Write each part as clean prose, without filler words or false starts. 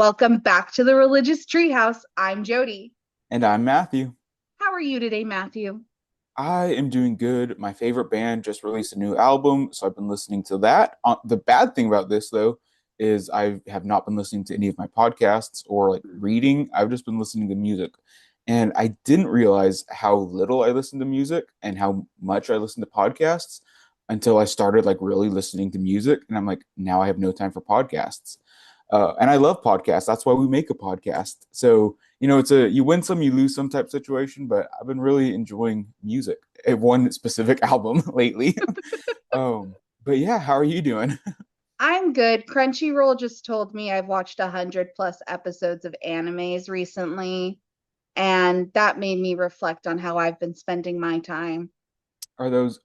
Welcome back to the Religious Treehouse. I'm Jody. And I'm Matthew. How are you today, Matthew? I am doing good. My favorite band just released a new album, so I've been listening to that. The bad thing about this, though, is I have not been listening to any of my podcasts or like reading. I've just been listening to music. And I didn't realize how little I listen to music and how much I listen to podcasts until I started like really listening to music. And I'm like, now I have no time for podcasts. And I love podcasts. That's why we make a podcast. So, it's a you win some, you lose some type situation, but I've been really enjoying music. One specific album lately. But yeah, how are you doing? I'm good. Crunchyroll just told me I've watched 100 plus episodes of animes recently, and that made me reflect on how I've been spending my time. Are these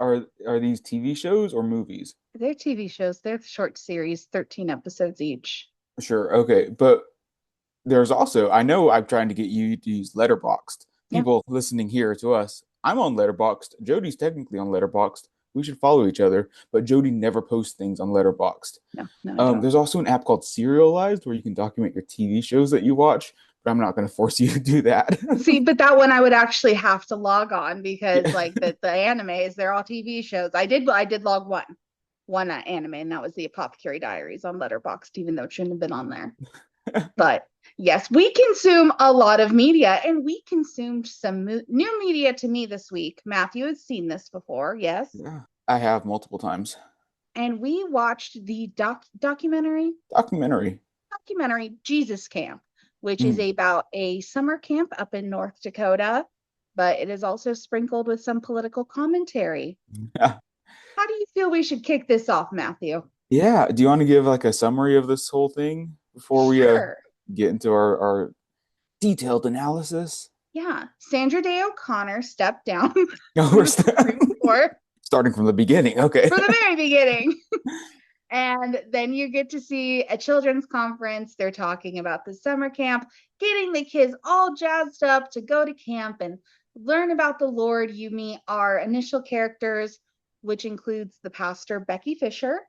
TV shows or movies? They're TV shows, they're short series, 13 episodes each. Sure, okay. But there's also I know I'm trying to get you to use Letterboxd. Yeah, People listening here to us, I'm on Letterboxd. Jody's technically on Letterboxd. We should follow each other, but Jody never posts things on Letterboxd. no, no, I don't. There's also an app called Serialized where you can document your TV shows that you watch, but I'm not going to force you to do that. See, but that one I would actually have to log on because Yeah. like the animes, they're all TV shows. I did log one anime, and that was the Apothecary Diaries on Letterboxd, even though it shouldn't have been on there. But yes, we consume a lot of media, and we consumed some new media to me this week. Matthew has seen this before, yes, Yeah, I have multiple times. and we watched the Documentary. documentary Jesus Camp, which is Mm. about a summer camp up in North Dakota, but it is also sprinkled with some political commentary. Yeah. How do you feel we should kick this off, Matthew? Yeah. Do you want to give like a summary of this whole thing before we Sure. get into our detailed analysis? Yeah. Sandra Day O'Connor stepped down No, from we're the Supreme Court starting from the beginning. Okay. for the very beginning. And then you get to see a children's conference. They're talking about the summer camp, getting the kids all jazzed up to go to camp and learn about the Lord. You meet our initial characters, which includes the pastor, Becky Fisher,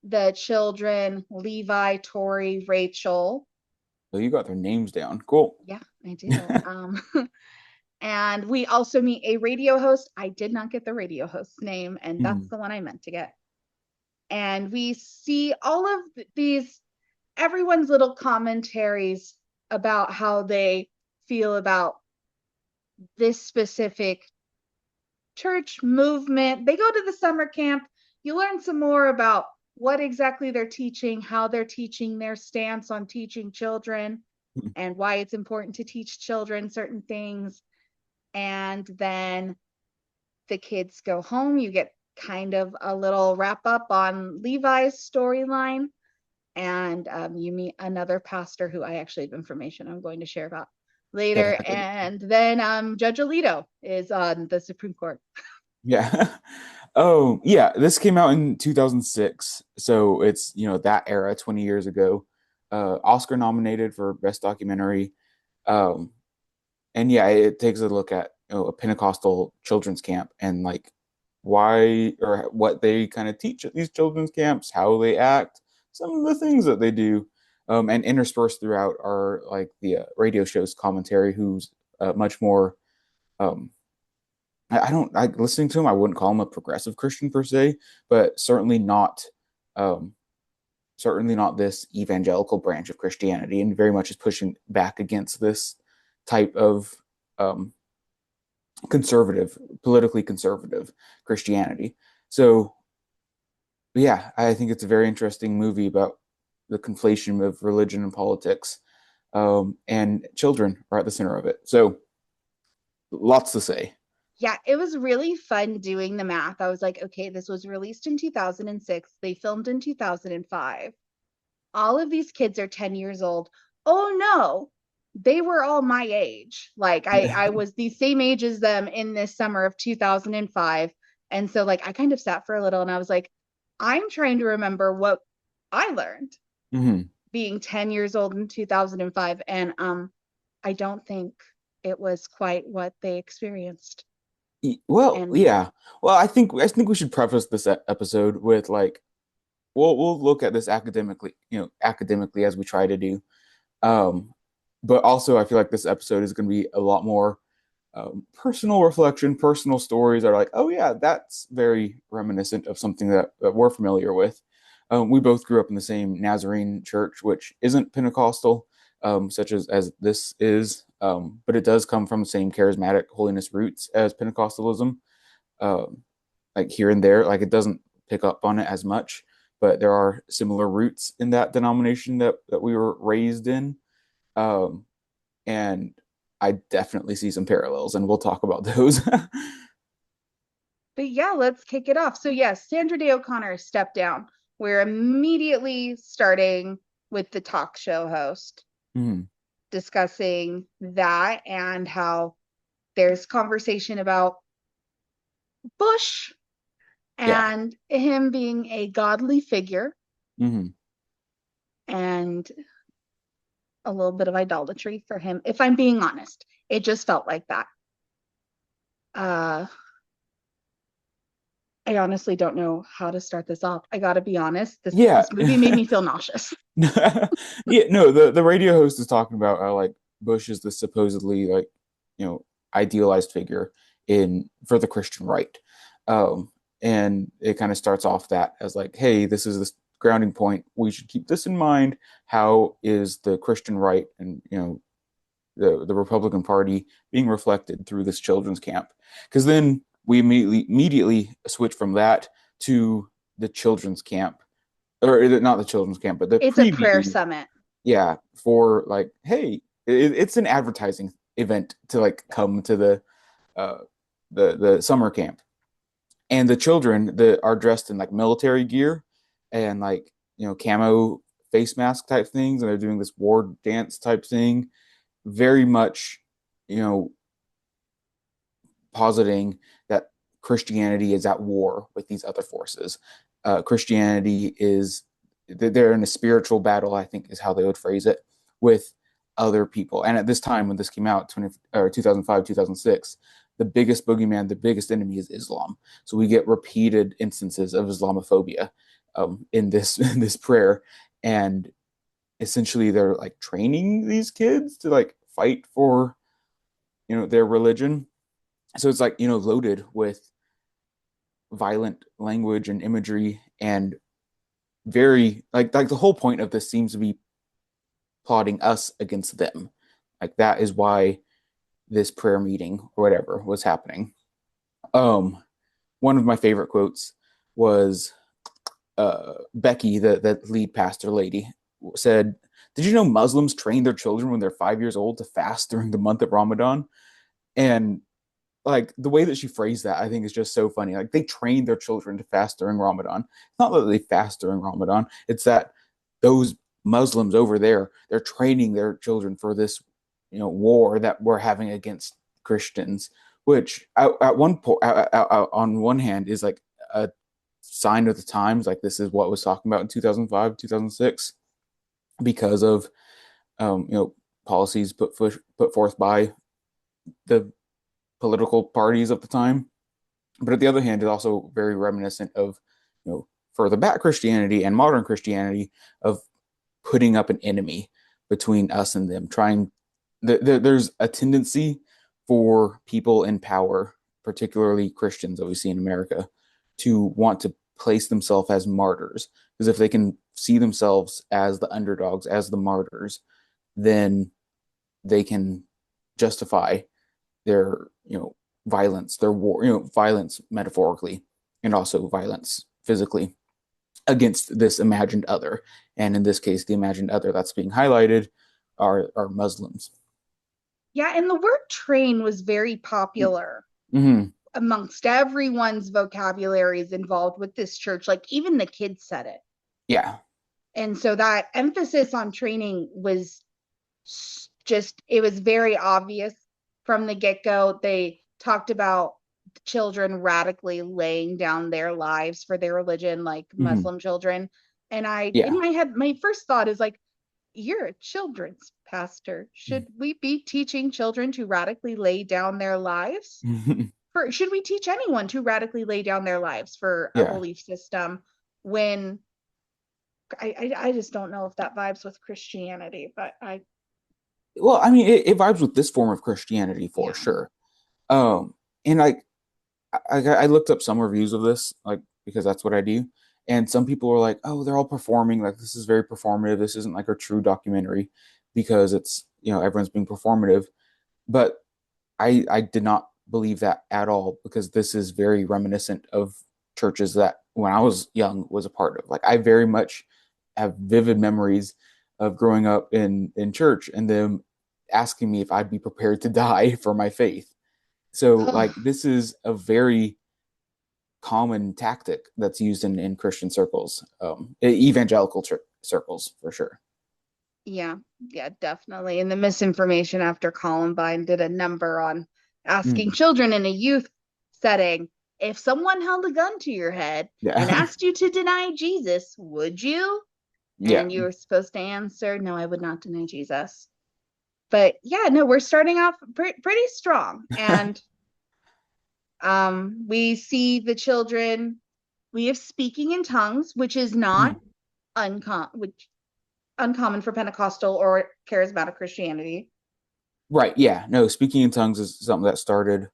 the children, Levi, Tori, Rachel. So you got their names down. Cool. Yeah, I do. And we also meet a radio host. I did not get the radio host's name, and that's Hmm. the one I meant to get. And we see all of these, everyone's little commentaries about how they feel about this specific church movement. They go to the summer camp. You learn some more about what exactly they're teaching, how they're teaching, their stance on teaching children, and why it's important to teach children certain things. And then the kids go home. You get kind of a little wrap up on Levi's storyline. And you meet another pastor who I actually have information I'm going to share about later. Definitely. And then Judge Alito is on the Supreme Court. Yeah. Oh, yeah. This came out in 2006. So it's, that era, 20 years ago. Oscar nominated for Best Documentary. Um, and yeah, it takes a look at a Pentecostal children's camp and like why or what they kind of teach at these children's camps, how they act, some of the things that they do. And interspersed throughout are like the radio show's commentary, who's much more um, I don't like listening to him. I wouldn't call him a progressive Christian per se, but um, certainly not this evangelical branch of Christianity, and very much is pushing back against this type of um, conservative, politically conservative Christianity. So, yeah, I think it's a very interesting movie about the conflation of religion and politics, and children are at the center of it. So, lots to say. Yeah, it was really fun doing the math. I was like, okay, this was released in 2006. They filmed in 2005. All of these kids are 10 years old. Oh no, they were all my age. Like I was the same age as them in this summer of 2005. And so like I kind of sat for a little and I was like, I'm trying to remember what I learned Mhm. being 10 years old in 2005. And I don't think it was quite what they experienced. Well, And yeah. Well, I think we should preface this episode with like we'll look at this academically, academically as we try to do. Um, but also, I feel like this episode is going to be a lot more personal reflection, personal stories are like, oh yeah, that's very reminiscent of something that we're familiar with. We both grew up in the same Nazarene church, which isn't Pentecostal, such as this is, but it does come from the same charismatic holiness roots as Pentecostalism. Um, like here and there, like it doesn't pick up on it as much, but there are similar roots in that denomination that we were raised in. Um, and I definitely see some parallels, and we'll talk about those. But yeah, let's kick it off. So yes, Sandra Day O'Connor stepped down. We're immediately starting with the talk show host Mhm. discussing that and how there's conversation about Bush Yeah. and him being a godly figure Hmm. and a little bit of idolatry for him. If I'm being honest, it just felt like that. Uh, I honestly don't know how to start this off. I gotta be honest. This Yeah. this movie made me feel nauseous. Yeah, no, the radio host is talking about how like Bush is the supposedly like, you know, idealized figure in for the Christian right. Um, and it kind of starts off that as like, hey, this is this grounding point. We should keep this in mind. How is the Christian right and the Republican Party being reflected through this children's camp? Because then we immediately switch from that to the children's camp, or not the children's camp, but the It's a prayer preview. summit. Yeah, for like, hey, it's an advertising event to like come to uh, the summer camp, and the children that are dressed in like military gear and like camo face mask type things, and they're doing this war dance type thing, very much you know positing that Christianity is at war with these other forces. Christianity is they're in a spiritual battle, I think is how they would phrase it, with other people. And at this time when this came out, 2005, 2006, the biggest boogeyman, the biggest enemy is Islam. So we get repeated instances of Islamophobia in this in this prayer, and essentially they're like training these kids to like fight for their religion. So it's like loaded with violent language and imagery, and very like the whole point of this seems to be plotting us against them. Like that is why this prayer meeting or whatever was happening. um One of my favorite quotes was Becky, the lead pastor lady, said, did you know Muslims train their children when they're 5 years old to fast during the month of Ramadan? And like the way that she phrased that, I think is just so funny. Like they train their children to fast during Ramadan. It's not that they fast during Ramadan. It's that those Muslims over there, they're training their children for this, war that we're having against Christians. Which at one point, on one hand, is like a sign of the times. Like this is what was talking about in 2005, 2006, because of policies put forth by the political parties of the time. But at the other hand, it's also very reminiscent of, further back Christianity and modern Christianity, of putting up an enemy between us and them. There's a tendency for people in power, particularly Christians that we see in America, to want to place themselves as martyrs. Because if they can see themselves as the underdogs, as the martyrs, then they can justify their violence, their war, violence metaphorically and also violence physically against this imagined other. And in this case, the imagined other that's being highlighted are Muslims. Yeah, and the word train was very popular Mm-hmm. amongst everyone's vocabularies involved with this church. Like even the kids said it. Yeah. And so that emphasis on training was just, it was very obvious from the get go. They talked about children radically laying down their lives for their religion, like Mm-hmm. Muslim children. And in Yeah. my head, my first thought is like, you're a children's pastor. Should we be teaching children to radically lay down their lives? Should we teach anyone to radically lay down their lives for a Yeah. belief system when I just don't know if that vibes with Christianity, but well, I mean, it vibes with this form of Christianity for Yeah. sure. And I looked up some reviews of this, like because that's what I do. And some people were like, "Oh, they're all performing. Like this is very performative. This isn't like a true documentary because it's everyone's being performative." But I did not believe that at all because this is very reminiscent of churches that when I was young was a part of. Like I very much have vivid memories of growing up in church and them asking me if I'd be prepared to die for my faith. So Oh, like this is a very common tactic that's used in Christian circles, evangelical circles for sure. yeah. Yeah, definitely. And the misinformation after Columbine did a number on asking Mm, children in a youth setting, if someone held a gun to your head and yeah, asked you to deny Jesus, would you? yeah. And you were supposed to answer, no, I would not deny Jesus. But yeah, no, we're starting off pretty strong. And we see the children, we have speaking in tongues, which is not Mm. uncommon for Pentecostal or charismatic Christianity. Right, yeah. No, speaking in tongues is something that started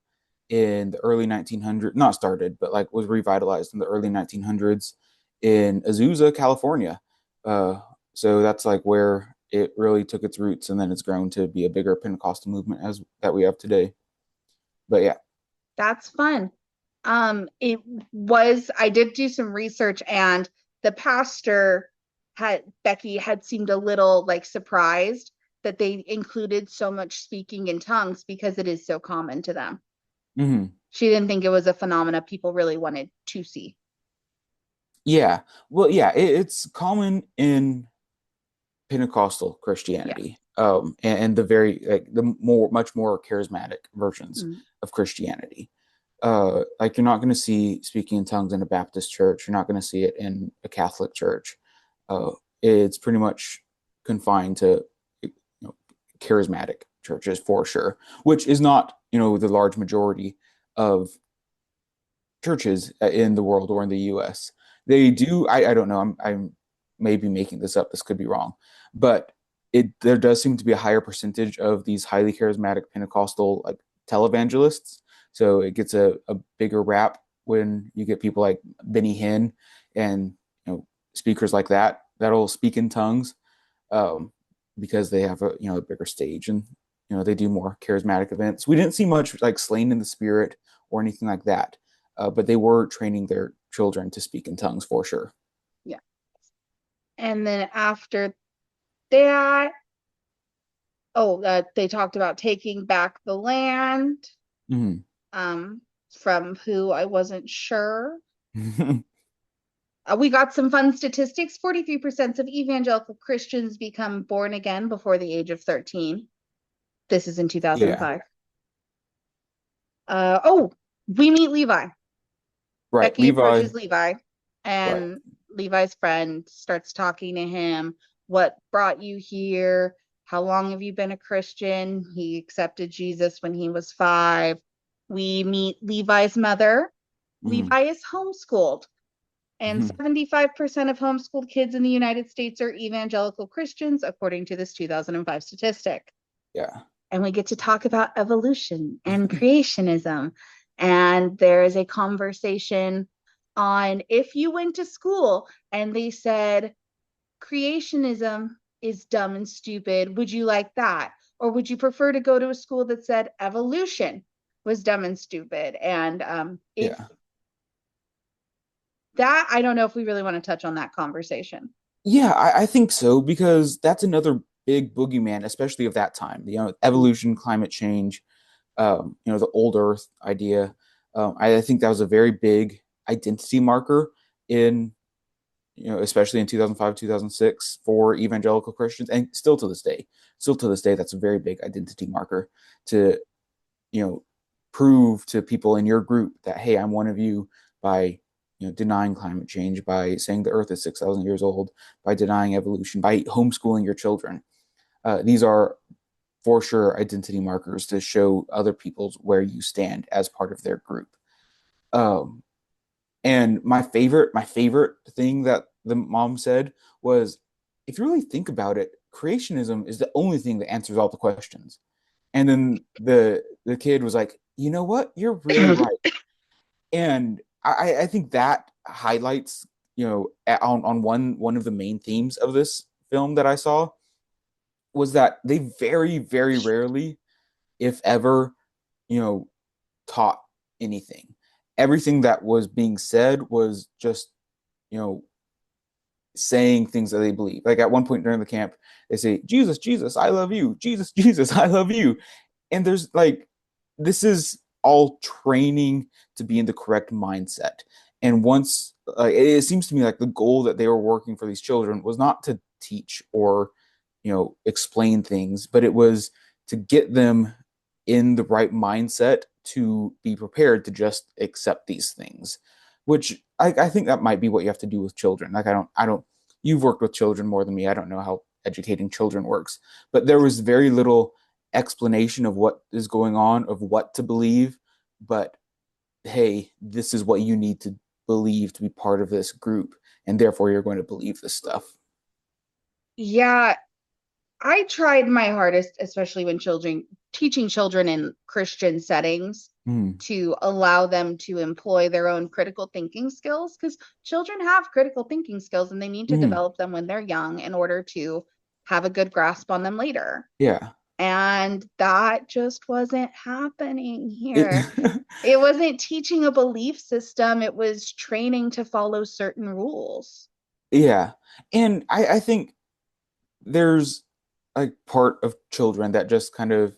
in the early 1900s, not started, but like was revitalized in the early 1900s in Azusa, California. So that's like where it really took its roots, and then it's grown to be a bigger Pentecostal movement as that we have today. But yeah. That's fun. It was, I did do some research, and the pastor Becky had seemed a little like surprised that they included so much speaking in tongues because it is so common to them. Mhm. She didn't think it was a phenomena people really wanted to see. Yeah. Well, yeah, it's common in Pentecostal Yeah. Christianity, and the very like the much more charismatic versions Mm. of Christianity. Like you're not going to see speaking in tongues in a Baptist church. You're not going to see it in a Catholic church. Uh, it's pretty much confined to charismatic churches for sure, which is not the large majority of churches in the world or in the U.S. They do. I don't know. I'm maybe making this up. This could be wrong, but there does seem to be a higher percentage of these highly charismatic Pentecostal like televangelists. So it gets a bigger rap when you get people like Benny Hinn and speakers like that that'll speak in tongues, um, because they have a bigger stage and they do more charismatic events. We didn't see much like slain in the spirit or anything like that, but they were training their children to speak in tongues for sure. Yeah. And then after that, they talked about taking back the land, Mm-hmm. um, from who I wasn't sure. We got some fun statistics. 43% of evangelical Christians become born again before the age of 13. This is in Yeah, 2005. Oh, we meet Levi. right. Becky Levi, approaches Levi, right. and Levi's friend starts talking to him. What brought you here? How long have you been a Christian? He accepted Jesus when he was 5. We meet Levi's mother. Mm-hmm. Levi is homeschooled, and Mm-hmm. 75% of homeschooled kids in the United States are evangelical Christians, according to this 2005 statistic. Yeah. And we get to talk about evolution and creationism. And there is a conversation on if you went to school and they said creationism is dumb and stupid, would you like that? Or would you prefer to go to a school that said evolution was dumb and stupid? And if Yeah. that, I don't know if we really want to touch on that conversation. Yeah, I think so because that's another big boogeyman, especially of that time. Evolution, climate change, the old Earth idea. I think that was a very big identity marker in, especially in 2005, 2006 for evangelical Christians, and still to this day. Still to this day, that's a very big identity marker to, you know, prove to people in your group that, hey, I'm one of you by, denying climate change, by saying the Earth is 6,000 years old, by denying evolution, by homeschooling your children. These are for sure identity markers to show other people's where you stand as part of their group. Um, and my favorite thing that the mom said was, if you really think about it, creationism is the only thing that answers all the questions. And then the kid was like, you know what? You're really right. And I think that highlights, on one of the main themes of this film that I saw was that they very, very rarely, if ever, you know, taught anything. Everything that was being said was just, you know, saying things that they believe. Like at one point during the camp, they say, Jesus, Jesus, I love you. Jesus, Jesus, I love you. And there's like, this is all training to be in the correct mindset. And once it seems to me like the goal that they were working for these children was not to teach or, explain things, but it was to get them in the right mindset to be prepared to just accept these things, which I think that might be what you have to do with children. Like, you've worked with children more than me. I don't know how educating children works, but there was very little explanation of what is going on, of what to believe. But hey, this is what you need to believe to be part of this group, and therefore you're going to believe this stuff. Yeah, I tried my hardest, especially when teaching children in Christian settings, Mm. to allow them to employ their own critical thinking skills, because children have critical thinking skills and they need to Mm. develop them when they're young in order to have a good grasp on them later. Yeah. And that just wasn't happening It, here. It wasn't teaching a belief system, it was training to follow certain rules. yeah. And I think there's like part of children that just kind of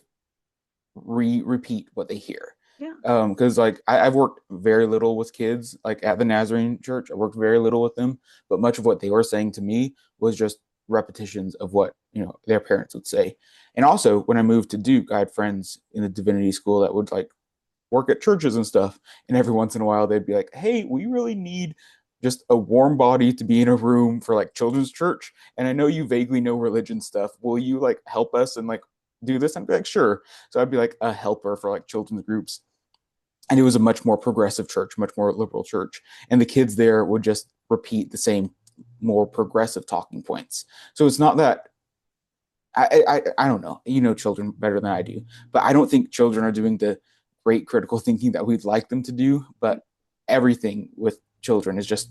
repeat what they hear. Yeah. Because like I've worked very little with kids, like at the Nazarene church, I worked very little with them, but much of what they were saying to me was just repetitions of what their parents would say. And also, when I moved to Duke, I had friends in the divinity school that would like work at churches and stuff, and every once in a while they'd be like, "Hey, we really need just a warm body to be in a room for like children's church, and I know you vaguely know religion stuff. Will you like help us and like do this?" I'd be like, "Sure." So I'd be like a helper for like children's groups, and it was a much more progressive church, much more liberal church, and the kids there would just repeat the same more progressive talking points. So it's not that I don't know, children better than I do, but I don't think children are doing the great critical thinking that we'd like them to do. But everything with children is just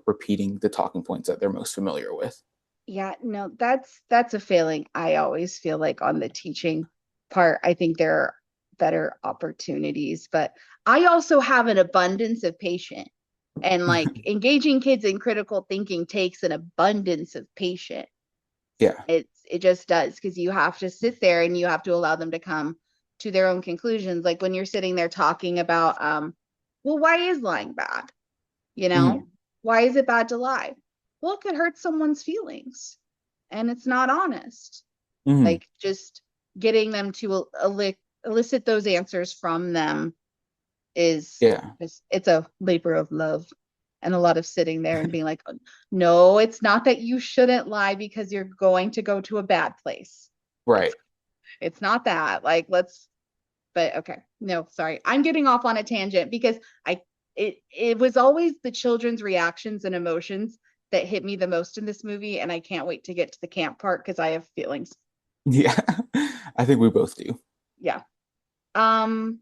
repeating the talking points that they're most familiar with. Yeah, no, that's a failing. I always feel like on the teaching part, I think there are better opportunities, but I also have an abundance of patience. And like engaging kids in critical thinking takes an abundance of patience. Yeah. It just does, because you have to sit there and you have to allow them to come to their own conclusions. Like when you're sitting there talking about well, why is lying bad? You know, Mm-hmm. why is it bad to lie? Well, it could hurt someone's feelings and it's not honest. Mm-hmm. Like just getting them to elicit those answers from them is Yeah. just, it's a labor of love and a lot of sitting there and being like, no, it's not that you shouldn't lie because you're going to go to a bad place. Right. It's not that. Like, but okay. No, sorry. I'm getting off on a tangent because it was always the children's reactions and emotions that hit me the most in this movie, and I can't wait to get to the camp part because I have feelings. Yeah. I think we both do. Yeah.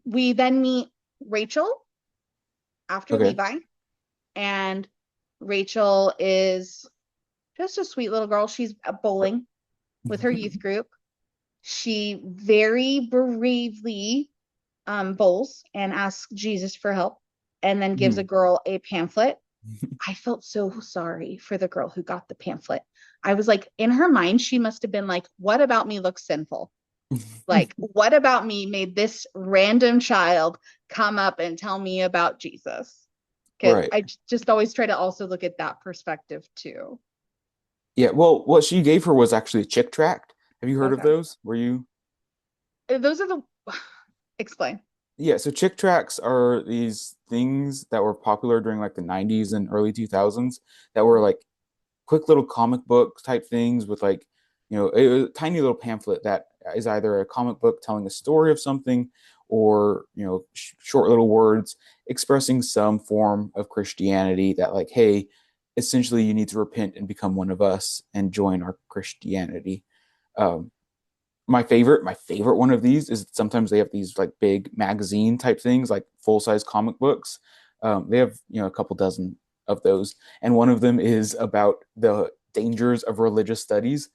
We then meet Rachel after Okay. Levi, and Rachel is just a sweet little girl. She's bowling with her youth group. She very bravely bowls and asks Jesus for help, and then gives a girl a pamphlet. I felt so sorry for the girl who got the pamphlet. I was like, in her mind, she must have been like, what about me looks sinful? Like, what about me made this random child come up and tell me about Jesus? Because Right. I just always try to also look at that perspective too. Yeah. Well, what she gave her was actually a chick tract. Have you heard of Okay. those? Were you? Those are the explain. Yeah, so chick tracts are these things that were popular during like the 90s and early 2000s that were like quick little comic book type things with like, a tiny little pamphlet that is either a comic book telling a story of something or, short little words expressing some form of Christianity that like, hey, essentially you need to repent and become one of us and join our Christianity. Um, my favorite one of these is sometimes they have these like big magazine type things, like full size comic books. They have a couple dozen of those, and one of them is about the dangers of religious studies,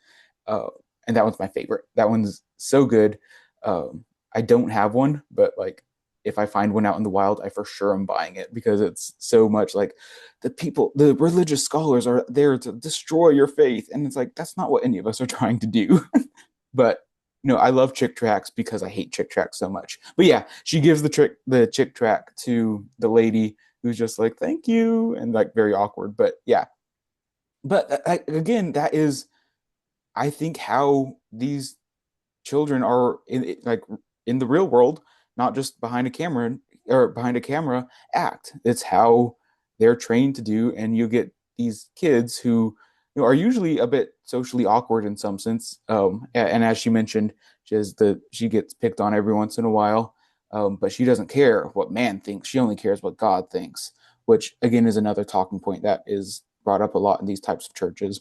uh, and that one's my favorite. That one's so good. I don't have one, but like if I find one out in the wild, I for sure am buying it because it's so much like the religious scholars are there to destroy your faith, and it's like that's not what any of us are trying to do. But I love chick tracks because I hate chick tracks so much. But yeah, she gives the chick track to the lady who's just like, "Thank you," and like very awkward. But yeah, but again, that is, I think, how these children are like in the real world, not just behind a camera or behind a camera act. It's how they're trained to do, and you get these kids who are usually a bit socially awkward in some sense. And as she mentioned, she gets picked on every once in a while, but she doesn't care what man thinks. She only cares what God thinks, which again is another talking point that is brought up a lot in these types of churches.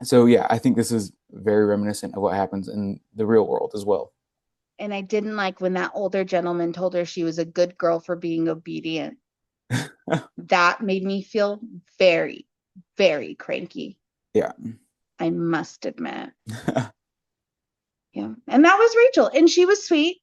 So yeah, I think this is very reminiscent of what happens in the real world as well. And I didn't like when that older gentleman told her she was a good girl for being obedient. That made me feel very, very cranky. Yeah. I must admit. Yeah. And that was Rachel. And she was sweet.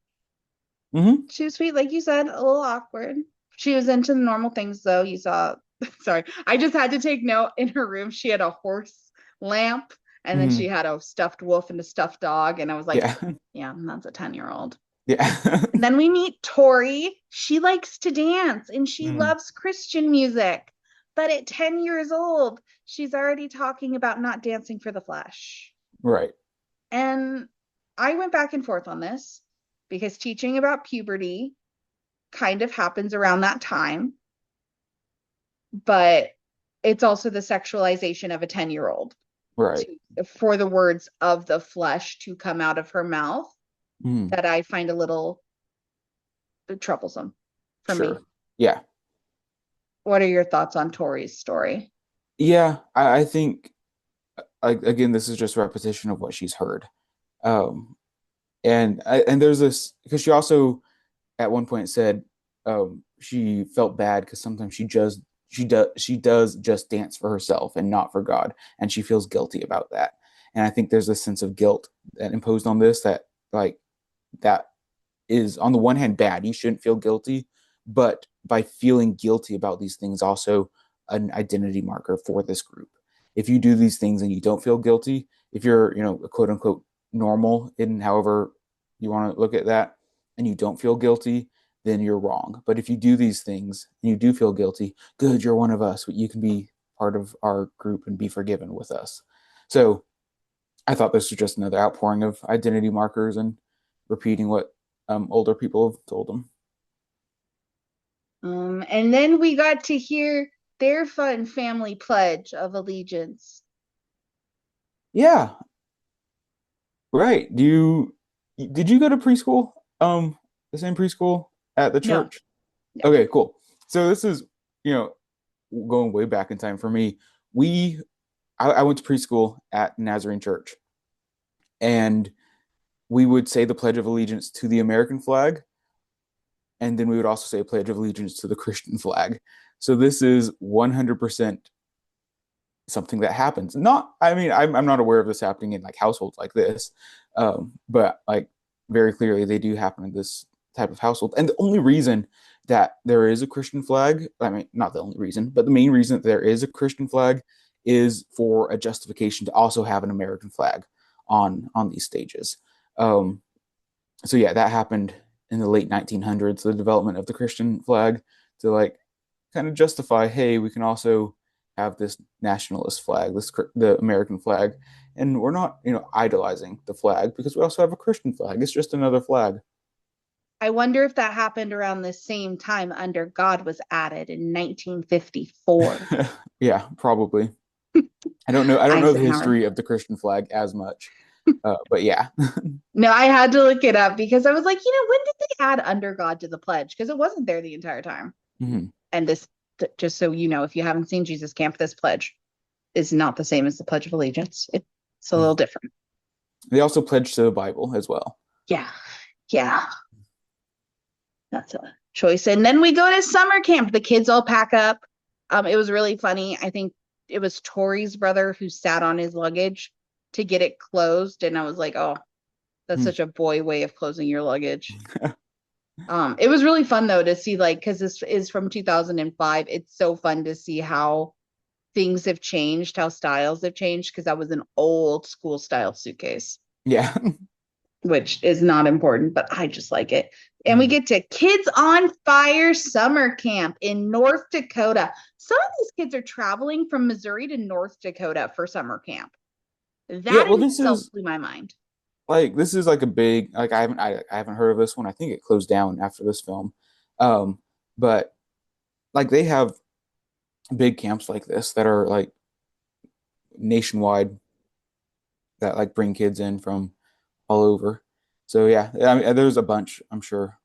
Hmm. She was sweet, like you said, a little awkward. She was into the normal things, though. You saw, sorry, I just had to take note. In her room, she had a horse lamp, and then she Hmm. had a stuffed wolf and a stuffed dog. And I was like, Yeah. yeah, that's a 10-year-old. Yeah. And then we meet Tori. She likes to dance and she Mm. loves Christian music. But at 10 years old, she's already talking about not dancing for the flesh. Right. And I went back and forth on this because teaching about puberty kind of happens around that time, but it's also the sexualization of a 10-year-old Right. for the words of the flesh to come out of her mouth Mm. that I find a little troublesome for me. Sure. Yeah. What are your thoughts on Tori's story? Yeah. I think, again, this is just repetition of what she's heard. Um, and there's this because she also at one point said she felt bad because sometimes she does just dance for herself and not for God, and she feels guilty about that. And I think there's a sense of guilt that imposed on this that like that is on the one hand bad. You shouldn't feel guilty, but by feeling guilty about these things, also an identity marker for this group. If you do these things and you don't feel guilty, if you're, a quote unquote normal in however you want to look at that, and you don't feel guilty, then you're wrong. But if you do these things and you do feel guilty, good, you're one of us. You can be part of our group and be forgiven with us. So I thought this was just another outpouring of identity markers and repeating what older people have told them. And then we got to hear their fun family pledge of allegiance. Yeah, right. Did you go to preschool? The same preschool at the No, church? no. Okay, cool. So this is, you know, going way back in time for me. We I went to preschool at Nazarene Church, and we would say the Pledge of Allegiance to the American flag, and then we would also say a Pledge of Allegiance to the Christian flag. So this is 100% something that happens. Not, I mean, I'm not aware of this happening in like households like this, but like very clearly they do happen in this type of household. And the only reason that there is a Christian flag, I mean, not the only reason, but the main reason that there is a Christian flag is for a justification to also have an American flag on these stages. Um, so yeah, that happened in the late 1900s, the development of the Christian flag to like kind of justify, hey, we can also have this nationalist flag, the American flag, and we're not, idolizing the flag because we also have a Christian flag. It's just another flag. I wonder if that happened around the same time Under God was added in 1954. Yeah, probably. I don't know. I don't know the Eisenhower. history of the Christian flag as much, but yeah. No, I had to look it up because I was like, when did they add Under God to the pledge? Because it wasn't there the entire time. Mhm. And this, just so you know, if you haven't seen Jesus Camp, this pledge is not the same as the Pledge of Allegiance. It's a little different. They also pledge to the Bible as well. Yeah. Yeah. That's a choice. And then we go to summer camp. The kids all pack up. It was really funny. I think it was Tori's brother who sat on his luggage to get it closed. And I was like, oh, that's Hmm. such a boy way of closing your luggage. It was really fun though to see, like, because this is from 2005. It's so fun to see how things have changed, how styles have changed, because that was an old school style suitcase, Yeah. which is not important, but I just like it. And we get to Kids on Fire summer camp in North Dakota. Some of these kids are traveling from Missouri to North Dakota for summer camp. Yeah, That well, in this itself is blew my mind. this is like a big, like I haven't heard of this one. I think it closed down after this film. Um, but like they have big camps like this that are like nationwide that like bring kids in from all over. So yeah, I mean, there's a bunch, I'm sure.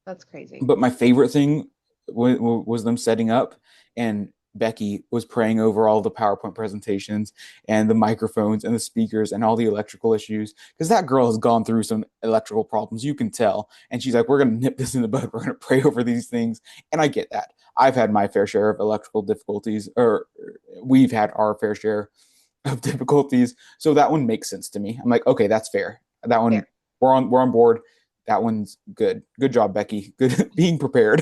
That's crazy. But my favorite thing was them setting up, and Becky was praying over all the PowerPoint presentations and the microphones and the speakers and all the electrical issues because that girl has gone through some electrical problems, you can tell. And she's like, "We're gonna nip this in the bud. We're gonna pray over these things." And I get that. I've had my fair share of electrical difficulties, or we've had our fair share of difficulties. So that one makes sense to me. I'm like, okay, that's fair. That one Fair. we're on board. That one's good. Good job, Becky. Good being prepared.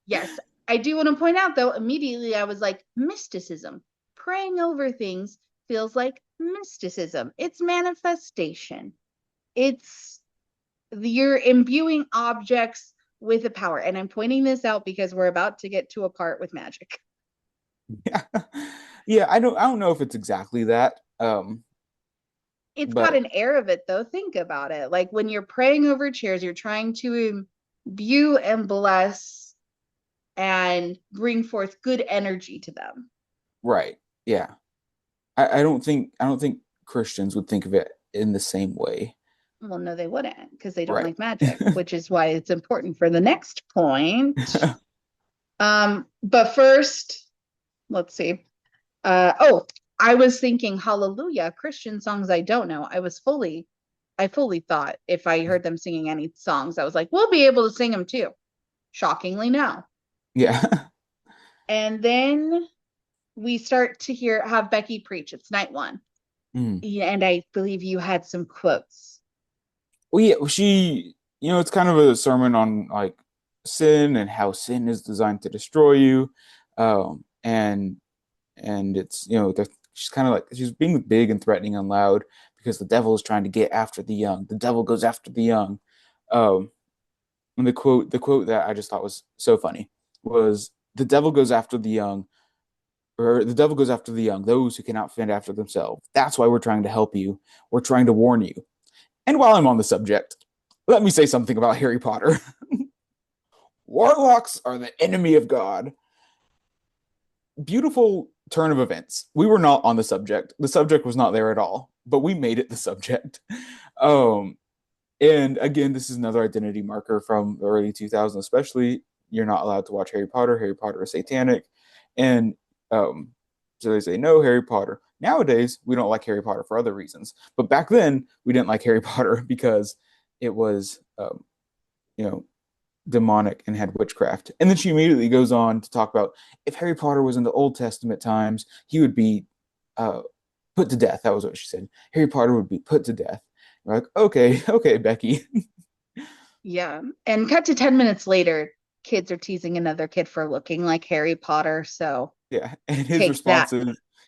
Yes. I do want to point out, though, immediately I was like, mysticism. Praying over things feels like mysticism. It's manifestation. It's you're imbuing objects with a power. And I'm pointing this out because we're about to get to a part with magic. Yeah. Yeah, I don't know if it's exactly that. It's got But an air of it, though. Think about it. Like when you're praying over chairs, you're trying to imbue and bless and bring forth good energy to them. right. Yeah. I don't think Christians would think of it in the same way. Well, no, they wouldn't because they don't Right. like magic, which is why it's important for the next point. But first, let's see. Oh, I was thinking hallelujah, Christian songs I don't know. I fully thought if I heard them singing any songs, I was like, we'll be able to sing them too. Shockingly, no. Yeah. And then we start to have Becky preach. It's night one. Mm. Yeah, and I believe you had some quotes. Well, yeah, it's kind of a sermon on like sin and how sin is designed to destroy you. And it's, she's kind of like she's being big and threatening and loud because the devil is trying to get after the young. The devil goes after the young. Um, and the quote that I just thought was so funny was the devil goes after the young, or the devil goes after the young, those who cannot fend after themselves. That's why we're trying to help you. We're trying to warn you. And while I'm on the subject, let me say something about Harry Potter. Warlocks are the enemy of God. Beautiful turn of events. We were not on the subject. The subject was not there at all, but we made it the subject. Um, and again, this is another identity marker from the early 2000s, especially. You're not allowed to watch Harry Potter. Harry Potter is satanic. And um, so they say, no, Harry Potter. Nowadays, we don't like Harry Potter for other reasons. But back then, we didn't like Harry Potter because it was, you know, demonic and had witchcraft. And then she immediately goes on to talk about if Harry Potter was in the Old Testament times, he would be uh, put to death. That was what she said. Harry Potter would be put to death. We're like, okay, okay, Becky. Yeah. And cut to 10 minutes later, kids are teasing another kid for looking like Harry Potter. So Yeah. And his take that.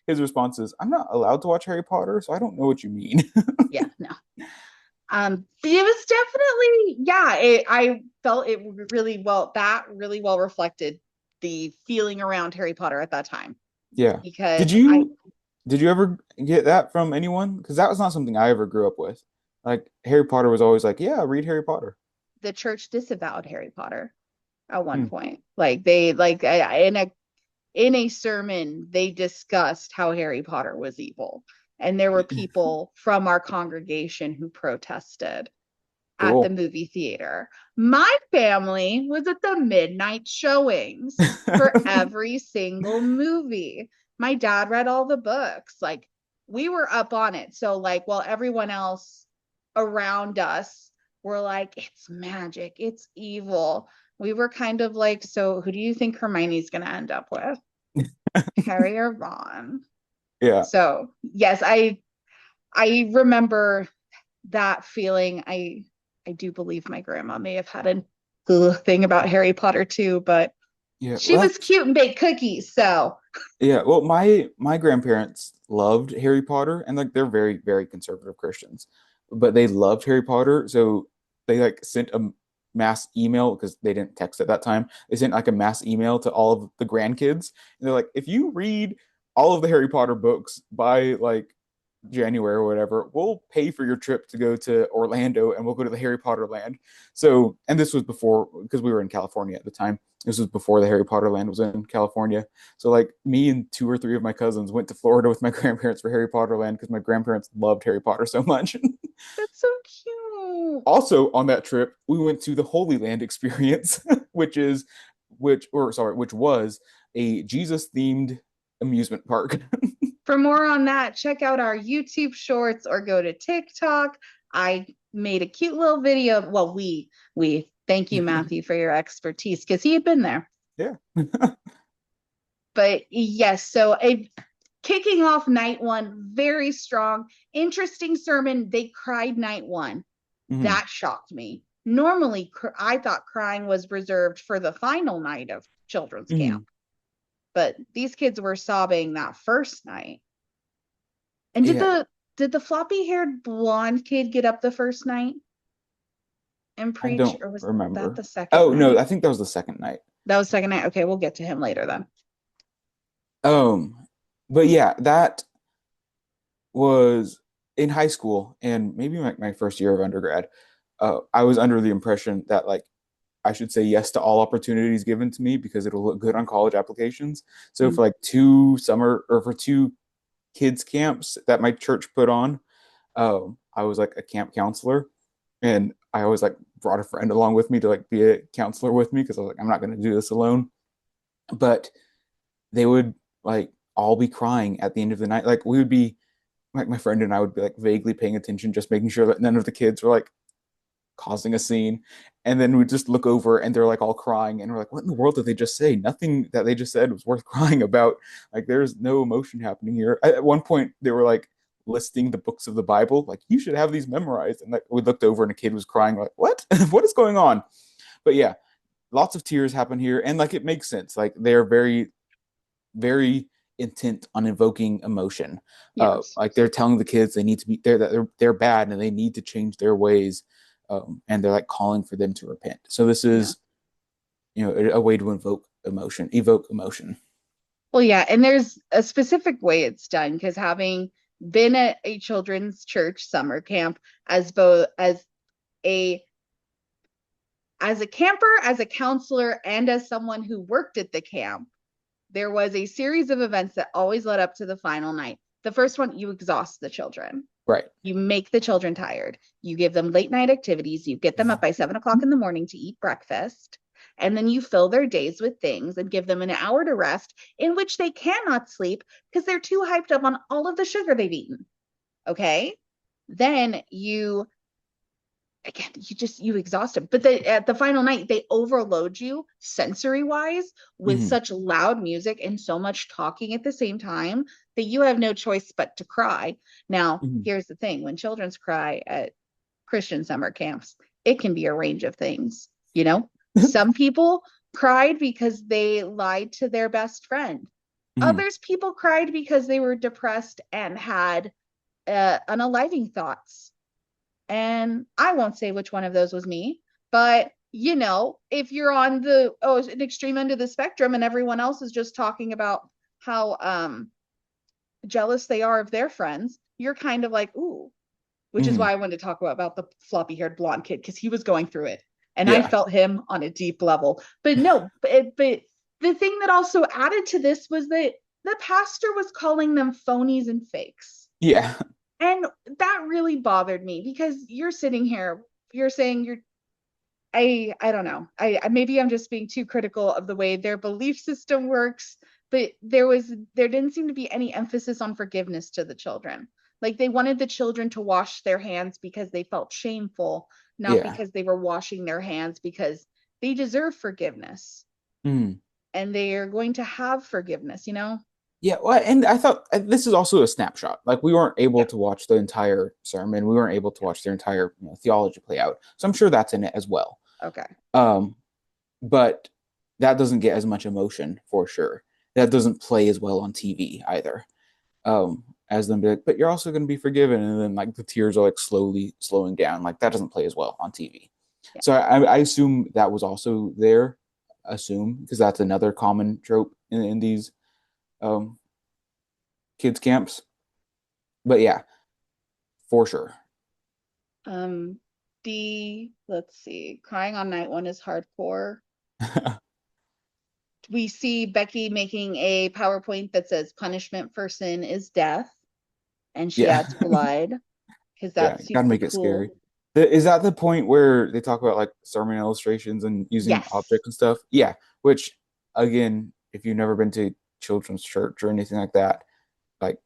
response is I'm not allowed to watch Harry Potter, so I don't know what you mean. Yeah, no. It was definitely, yeah, I felt it really well, that really well reflected the feeling around Harry Potter at that time. Yeah. Did Because you did you ever get that from anyone? Because that was not something I ever grew up with. Like Harry Potter was always like, yeah, read Harry Potter. the church disavowed Harry Potter at one Hmm. point. Like they like in a sermon they discussed how Harry Potter was evil. And there were people from our congregation who protested at the Cool. movie theater. My family was at the midnight showings for every single movie. My dad read all the books. Like we were up on it. So like while everyone else around us were like, it's magic, it's evil. We were kind of like, so who do you think Hermione's going to end up with? Harry or Ron? Yeah. So, yes, I remember that feeling. I do believe my grandma may have had a thing about Harry Potter too, but Yeah. she Well, was that's cute and baked cookies, so yeah. Well, my grandparents loved Harry Potter, and like they're very, very conservative Christians, but they loved Harry Potter, so they like sent a mass email because they didn't text at that time. They sent like a mass email to all of the grandkids, and they're like, if you read all of the Harry Potter books by like January or whatever, we'll pay for your trip to go to Orlando and we'll go to the Harry Potter land. So, and this was before, because we were in California at the time. This was before the Harry Potter land was in California. So, like, me and two or three of my cousins went to Florida with my grandparents for Harry Potter land because my grandparents loved Harry Potter so much. that's so cute. Also, on that trip, we went to the Holy Land experience, which was a Jesus themed amusement park. For more on that, check out our YouTube shorts or go to TikTok. I made a cute little video. Well, we thank you, Matthew, for your expertise because he had been there. Yeah. But yes, so kicking off night one, very strong, interesting sermon. They cried night one. Mhm. That shocked me. Normally, I thought crying was reserved for the final night of children's camp, Mhm. but these kids were sobbing that first night. And Yeah. did the floppy haired blonde kid get up the first night and I preach, don't or was that remember. the second Oh no, night? I think that was the second night. That was second night. Okay, we'll get to him later then. Um, but yeah, that was in high school and maybe my first year of undergrad. I was under the impression that like I should say yes to all opportunities given to me because it'll look good on college applications. So Mm. for like two summer or for two kids camps that my church put on, I was like a camp counselor, and I always like brought a friend along with me to like be a counselor with me because I was like I'm not going to do this alone. But they would like all be crying at the end of the night. Like we would be like my friend and I would be like vaguely paying attention, just making sure that none of the kids were like causing a scene. And then we just look over and they're like all crying and we're like, what in the world did they just say? Nothing that they just said was worth crying about. Like there's no emotion happening here. At one point they were like listing the books of the Bible, like you should have these memorized. And like we looked over and a kid was crying, like, what? What is going on? But yeah, lots of tears happen here. And like it makes sense. Like they're very, very intent on evoking emotion. Yes. Like they're telling the kids they need to be they're bad and they need to change their ways, and they're like calling for them to repent. So this Yeah. is a way to evoke emotion. Well, yeah, and there's a specific way it's done because having been at a children's church summer camp as both a as a camper, as a counselor, and as someone who worked at the camp, there was a series of events that always led up to the final night. The first one, you exhaust the children. Right. You make the children tired. You give them late night activities. You get them up by 7 o'clock in the morning to eat breakfast. And then you fill their days with things and give them an hour to rest in which they cannot sleep because they're too hyped up on all of the sugar they've eaten. Okay. Then you again, you exhaust them. But at the final night, they overload you sensory wise with Mm-hmm. such loud music and so much talking at the same time that you have no choice but to cry. Now, Mm-hmm. here's the thing: when children's cry at Christian summer camps, it can be a range of things. Some people cried because they lied to their best friend. Mm-hmm. Others people cried because they were depressed and had unaliving thoughts. And I won't say which one of those was me, but if you're on an extreme end of the spectrum and everyone else is just talking about how jealous they are of their friends, you're kind of like, ooh, which is Mm-hmm. why I wanted to talk about the floppy haired blonde kid because he was going through it and I Yeah. felt him on a deep level. But no, but the thing that also added to this was that the pastor was calling them phonies and fakes. Yeah. And that really bothered me because you're sitting here, you're saying I don't know. Maybe I'm just being too critical of the way their belief system works, but there didn't seem to be any emphasis on forgiveness to the children. Like they wanted the children to wash their hands because they felt shameful, not Yeah. because they were washing their hands because they deserve forgiveness Mm. and they are going to have forgiveness, you know? Yeah, well, and I thought this is also a snapshot. Like we weren't able Yeah. to watch the entire sermon. We weren't able to watch their entire, theology play out. So I'm sure that's in it as well. Okay. Um, but that doesn't get as much emotion for sure. That doesn't play as well on TV either. As them be like, but you're also going to be forgiven, and then like the tears are like slowly slowing down. Like that doesn't play as well on TV. Yeah. So I assume that was also there. Assume because that's another common trope in these um, kids camps. But yeah, for sure. Um, let's see, crying on night one is hardcore. We see Becky making a PowerPoint that says punishment for sin is death, and she Yeah, adds blood because yeah, that's gotta super make it scary. cool. Is that the point where they talk about like sermon illustrations and using Yes. objects and stuff? Yeah, which again, if you've never been to children's church or anything like that, like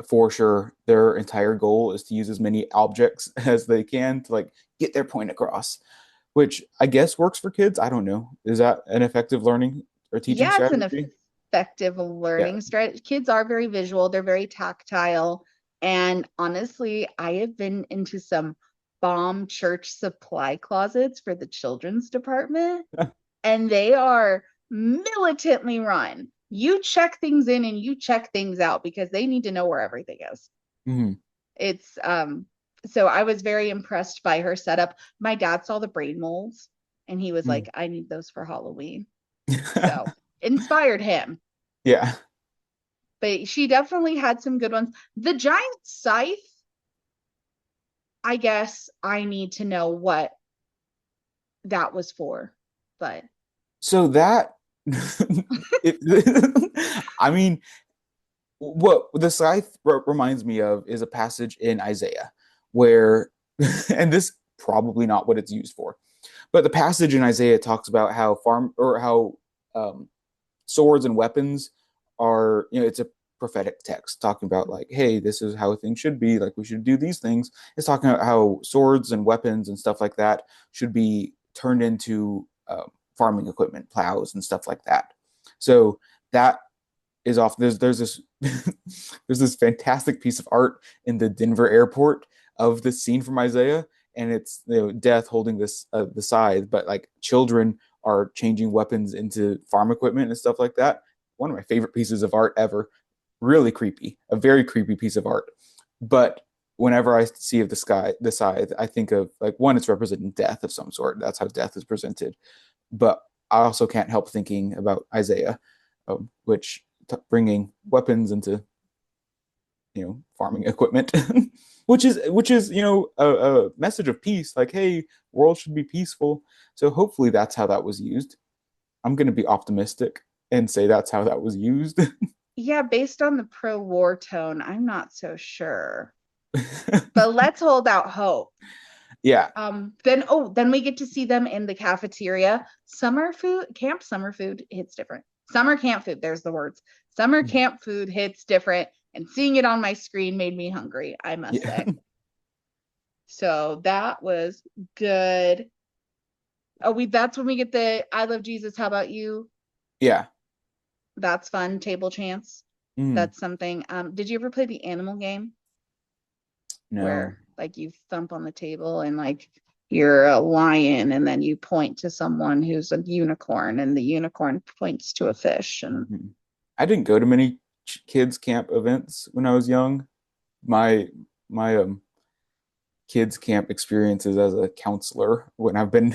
for sure, their entire goal is to use as many objects as they can to like get their point across, which I guess works for kids. I don't know. Is that an effective learning or teaching Yeah, it's an strategy? effective Yeah. learning strategy. Kids are very visual, they're very tactile. And honestly, I have been into some bomb church supply closets for the children's department, and they are militantly run. You check things in and you check things out because they need to know where everything is. Mhm. It's so I was very impressed by her setup. My dad saw the brain molds and he was Mm. like, I need those for Halloween. So inspired him. Yeah. But she definitely had some good ones. The giant scythe, I guess I need to know what that was for. But So that it, I mean, what the scythe reminds me of is a passage in Isaiah where, and this probably not what it's used for, but the passage in Isaiah talks about how um, swords and weapons are, it's a prophetic text talking about like, hey, this is how things should be. Like we should do these things. It's talking about how swords and weapons and stuff like that should be turned into farming equipment, plows and stuff like that. So that is off. There's this there's this fantastic piece of art in the Denver airport of this scene from Isaiah, and it's death holding this the scythe, but like children are changing weapons into farm equipment and stuff like that. One of my favorite pieces of art ever. Really creepy, a very creepy piece of art. But whenever I see of the scythe, I think of like one, it's representing death of some sort. That's how death is presented. But I also can't help thinking about Isaiah, which bringing weapons into farming equipment, which is a message of peace. Like, hey, world should be peaceful. So hopefully that's how that was used. I'm going to be optimistic and say that's how that was used. yeah, based on the pro-war tone, I'm not so sure. But let's hold out hope. Yeah. Then we get to see them in the cafeteria. Summer food hits different. Summer camp food, there's the words. Summer camp food hits different, and seeing it on my screen made me hungry, I must Yeah. say. So that was good. That's when we get the I love Jesus, how about you? Yeah. That's fun. Table chance. Mm. That's something. Did you ever play the animal game No. where like you thump on the table and like you're a lion and then you point to someone who's a unicorn and the unicorn points to a fish and Mhm. I didn't go to many kids camp events when I was young. My kids camp experiences as a counselor when I've been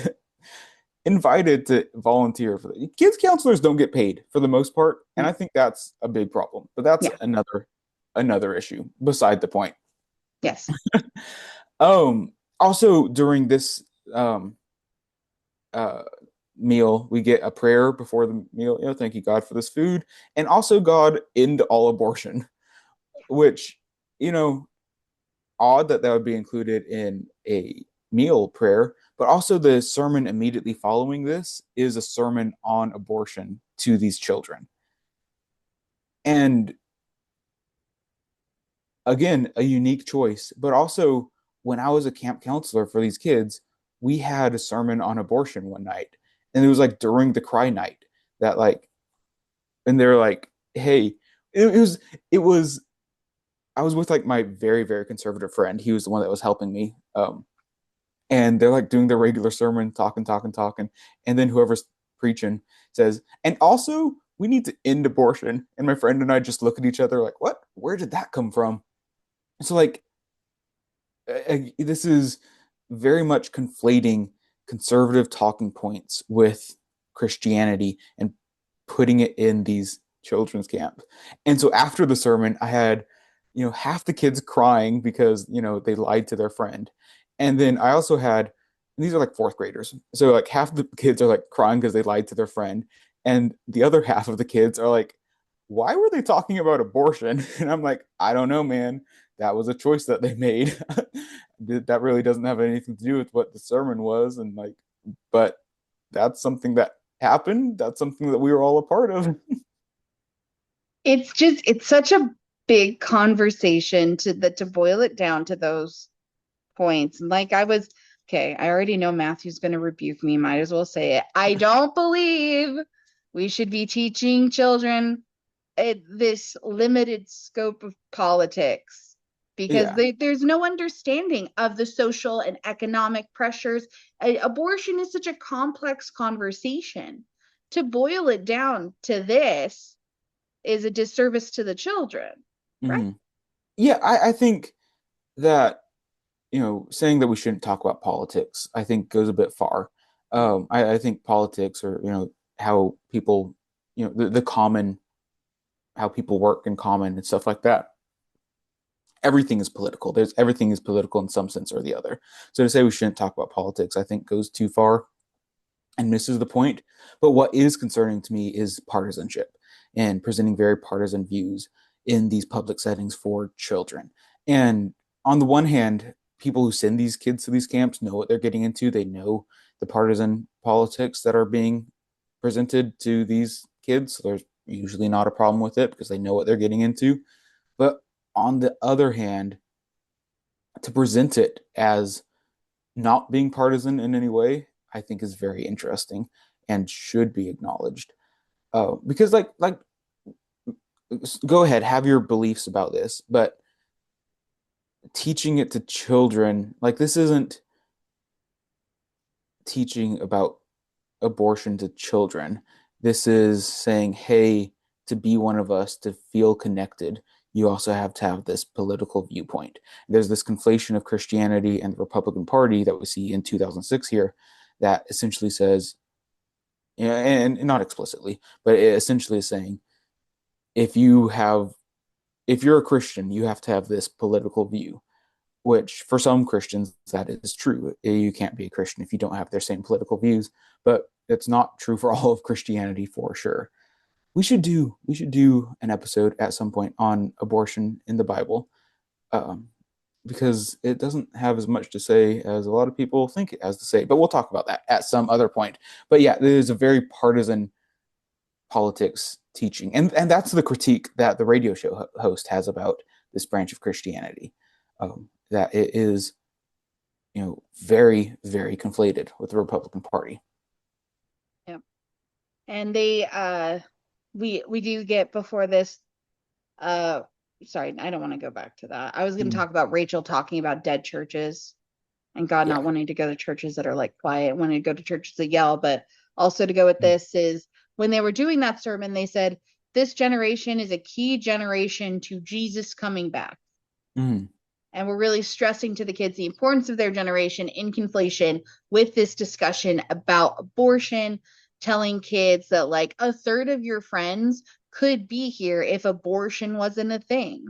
invited to volunteer for the kids counselors don't get paid for the most part, and I think that's a big problem. But that's yeah, another issue beside the point. yes. Also during this um uh meal, we get a prayer before the meal. Thank you, God, for this food, and also God end all abortion, which you know odd that would be included in a meal prayer, but also the sermon immediately following this is a sermon on abortion to these children. And again, a unique choice. But also, when I was a camp counselor for these kids, we had a sermon on abortion one night, and it was like during the cry night that like, and they're like, "Hey," it was it was. I was with like my very very conservative friend. He was the one that was helping me. And they're like doing their regular sermon, talking, talking, talking, and then whoever's preaching says, "And also, we need to end abortion." And my friend and I just look at each other like, "What? Where did that come from?" So like this is very much conflating conservative talking points with Christianity and putting it in these children's camps. And so after the sermon, I had, half the kids crying because, they lied to their friend. And then I also had, and these are like fourth graders. So like half the kids are like crying because they lied to their friend. And the other half of the kids are like, why were they talking about abortion? And I'm like, I don't know, man. That was a choice that they made. That really doesn't have anything to do with what the sermon was. And like, but that's something that happened. That's something that we were all a part of. It's such a big conversation to boil it down to those points. And like I was, okay, I already know Matthew's going to rebuke me. Might as well say it. I don't believe we should be teaching children this limited scope of politics because Yeah. there's no understanding of the social and economic pressures. Abortion is such a complex conversation. To boil it down to this is a disservice to the children, right? Hmm. Yeah, I think that, saying that we shouldn't talk about politics, I think goes a bit far. I think politics or, how people, the common, how people work in common and stuff like that. Everything is political. Everything is political in some sense or the other. So to say we shouldn't talk about politics, I think goes too far and misses the point. But what is concerning to me is partisanship and presenting very partisan views in these public settings for children. And on the one hand, people who send these kids to these camps know what they're getting into. They know the partisan politics that are being presented to these kids. So there's usually not a problem with it because they know what they're getting into. But on the other hand, to present it as not being partisan in any way, I think is very interesting and should be acknowledged. Because like go ahead, have your beliefs about this, but teaching it to children, like this isn't teaching about abortion to children. This is saying, hey, to be one of us, to feel connected, you also have to have this political viewpoint. There's this conflation of Christianity and the Republican Party that we see in 2006 here that essentially says, and not explicitly, but it essentially is saying, if you have, if you're a Christian, you have to have this political view, which for some Christians, that is true. You can't be a Christian if you don't have their same political views, but it's not true for all of Christianity for sure. We should do an episode at some point on abortion in the Bible, um, because it doesn't have as much to say as a lot of people think it has to say. But we'll talk about that at some other point. But yeah, there's a very partisan politics teaching, and that's the critique that the radio show host has about this branch of Christianity, that it is, very very conflated with the Republican Party. Yeah. And they we do get before this uh sorry, I don't want to go back to that. I was going to Mm, talk about Rachel talking about dead churches and God yeah. not wanting to go to churches that are like quiet, wanting to go to churches that yell, but also to go with Mm, this is when they were doing that sermon, they said, this generation is a key generation to Jesus coming back. mm, And we're really stressing to the kids the importance of their generation in conflation with this discussion about abortion, telling kids that like a third of your friends could be here if abortion wasn't a thing.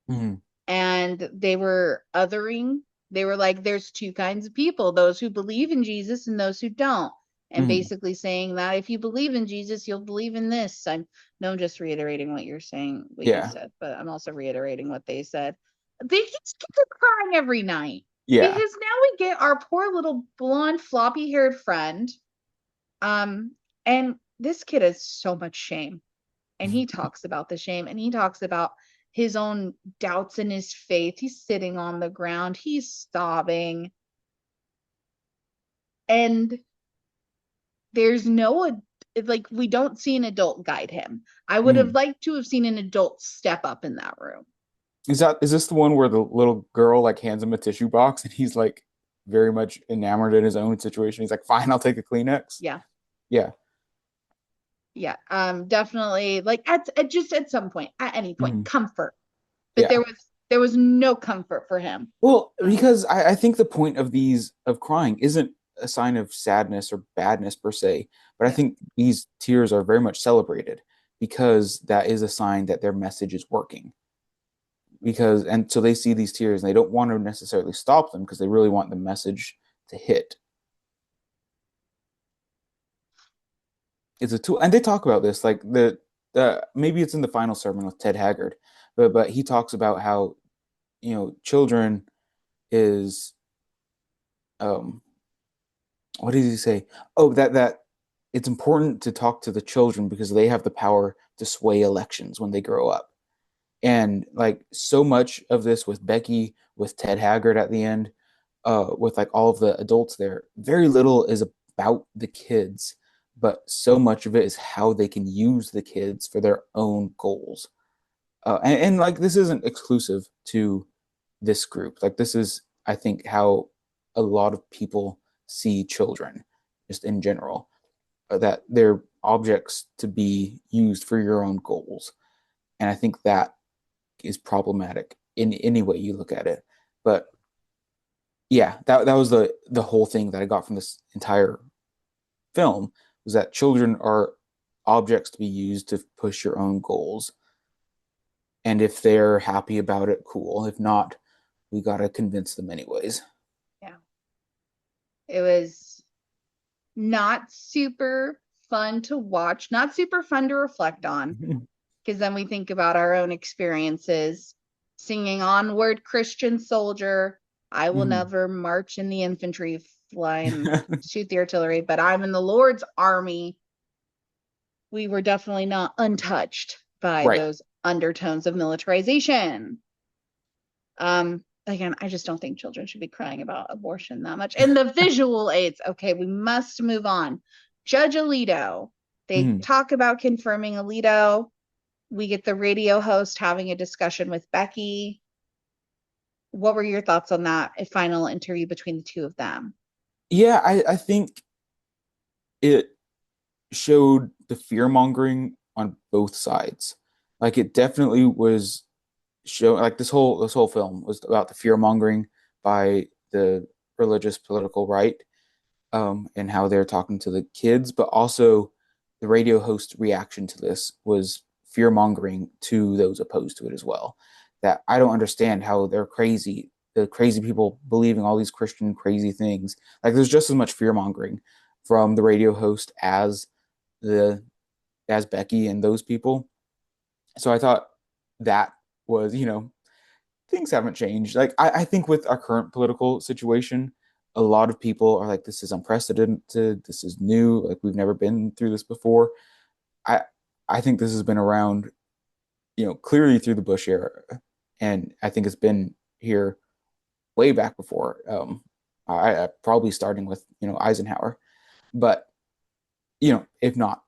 mm, And they were othering. They were like, there's two kinds of people, those who believe in Jesus and those who don't. And mm. basically saying that if you believe in Jesus, you'll believe in this. I'm no, I'm just reiterating what you're saying, what you Yeah. said, but I'm also reiterating what they said. They just get crying every night Yeah. because now we get our poor little blonde, floppy haired friend. Um, and this kid has so much shame. And he talks about the shame and he talks about his own doubts in his faith. He's sitting on the ground, he's sobbing, and there's no, like, we don't see an adult guide him. I would have Mhm. liked to have seen an adult step up in that room. Is this the one where the little girl like hands him a tissue box and he's like very much enamored in his own situation? He's like, "Fine, I'll take a Kleenex." Yeah. Yeah. Yeah. Definitely, like, just at some point, at any point, Mhm. comfort. But Yeah. there was no comfort for him. Well, because I think the point of these of crying isn't a sign of sadness or badness per se, but I Yeah. think these tears are very much celebrated because that is a sign that their message is working. Because and so they see these tears and they don't want to necessarily stop them because they really want the message to hit. It's a tool, and they talk about this like the maybe it's in the final sermon with Ted Haggard, but he talks about how children is um what did he say? Oh, that it's important to talk to the children because they have the power to sway elections when they grow up. And like so much of this with Becky, with Ted Haggard at the end, with like all of the adults there, very little is about the kids, but so much of it is how they can use the kids for their own goals. And like this isn't exclusive to this group. Like this is, I think, how a lot of people see children, just in general, that they're objects to be used for your own goals. And I think that is problematic in any way you look at it. But yeah, that was the whole thing that I got from this entire film was that children are objects to be used to push your own goals. And if they're happy about it, cool. If not, we got to convince them anyways. Yeah. It was not super fun to watch, not super fun to reflect on, because then we think about our own experiences singing Onward, Christian Soldier. I will never march in the infantry, fly and shoot the artillery, but I'm in the Lord's army. We were definitely not untouched by Right. those undertones of militarization. Again, I just don't think children should be crying about abortion that much. And the visual aids. Okay, we must move on. Judge Alito. They Mhm. talk about confirming Alito. We get the radio host having a discussion with Becky. What were your thoughts on that a final interview between the two of them? Yeah, I think it showed the fear mongering on both sides. Like it definitely was show like this whole film was about the fear mongering by the religious political right, and how they're talking to the kids, but also the radio host reaction to this was fear mongering to those opposed to it as well. That I don't understand how they're crazy, the crazy people believing all these Christian crazy things. Like there's just as much fear mongering from the radio host the as Becky and those people. So I thought that was, things haven't changed. Like I think with our current political situation, a lot of people are like, this is unprecedented, this is new, like we've never been through this before. I I think this has been around, clearly through the Bush era. And I think it's been here way back before. I probably starting with, Eisenhower. But, if not